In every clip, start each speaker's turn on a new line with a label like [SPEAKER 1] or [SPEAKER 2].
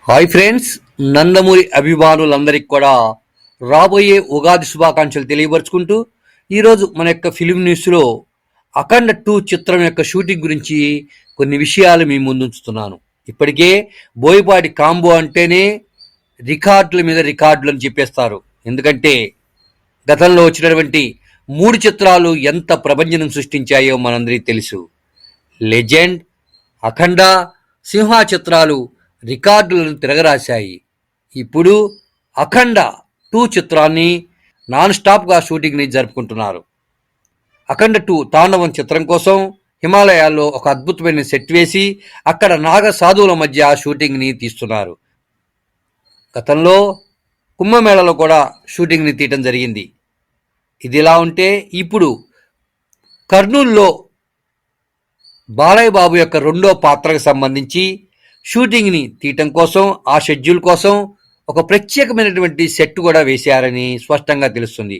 [SPEAKER 1] Hi friends, Nandamuri అభిమానులందరికీ కూడా రాబోయే ఉగాది శుభాకాంక్షలు తెలియపరుచుకుంటూ ఈరోజు మన యొక్క ఫిలిం న్యూస్లో అఖండ 2 చిత్రం యొక్క షూటింగ్ గురించి కొన్ని విషయాలు మీ ముందుంచుతున్నాను. ఇప్పటికే బోయపాటి కాంబో అంటేనే రికార్డుల మీద రికార్డులు అని చెప్పేస్తారు. ఎందుకంటే గతంలో వచ్చినటువంటి 3 చిత్రాలు ఎంత ప్రభంజనం సృష్టించాయో మనందరికీ తెలుసు. లెజెండ్, అఖండ, సింహ చిత్రాలు రికార్డులను తిరగరాశాయి. ఇప్పుడు అఖండ 2 చిత్రాన్ని నాన్ స్టాప్గా షూటింగ్ని జరుపుకుంటున్నారు. అఖండ 2 తాండవం చిత్రం కోసం హిమాలయాల్లో ఒక అద్భుతమైన సెట్ వేసి అక్కడ నాగ సాధువుల మధ్య షూటింగ్ని తీస్తున్నారు. గతంలో కుంభమేళలో కూడా షూటింగ్ని తీయటం జరిగింది. ఇదిలా ఉంటే ఇప్పుడు కర్నూల్లో బాలయ్య బాబు యొక్క రెండో పాత్రకు సంబంధించి షూటింగ్ని తీయటం కోసం, ఆ షెడ్యూల్ కోసం ఒక ప్రత్యేకమైనటువంటి సెట్ కూడా వేశారని స్పష్టంగా తెలుస్తుంది.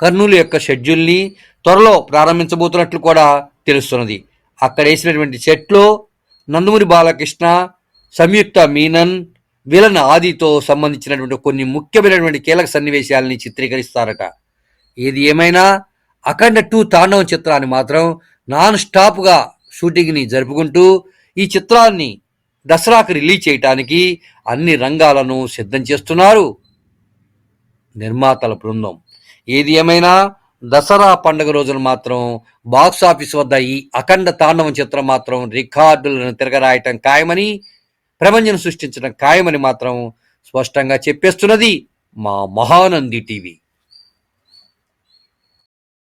[SPEAKER 1] కర్నూలు యొక్క షెడ్యూల్ని త్వరలో ప్రారంభించబోతున్నట్లు కూడా తెలుస్తున్నది. అక్కడ వేసినటువంటి సెట్లో నందమూరి బాలకృష్ణ, సంయుక్త మీనన్, విలన్ ఆదితో సంబంధించినటువంటి కొన్ని ముఖ్యమైనటువంటి కీలక సన్నివేశాలని చిత్రీకరిస్తారట. ఏది ఏమైనా అఖండ 2 తాండవం చిత్రాన్ని మాత్రం నాన్ స్టాప్గా షూటింగ్ని జరుపుకుంటూ ఈ చిత్రాన్ని దసరాకు రిలీజ్ చేయటానికి అన్ని రంగాలను సిద్ధం చేస్తున్నారు నిర్మాతల బృందం. ఏది ఏమైనా దసరా పండుగ రోజున మాత్రం బాక్స్ ఆఫీస్ వద్ద ఈ అఖండ తాండవం చిత్రం మాత్రం రికార్డులను తిరగరాయటం ఖాయమని, ప్రభంజనం సృష్టించడం ఖాయమని మాత్రం స్పష్టంగా చెప్పేస్తున్నది మా మహానంది టీవీ.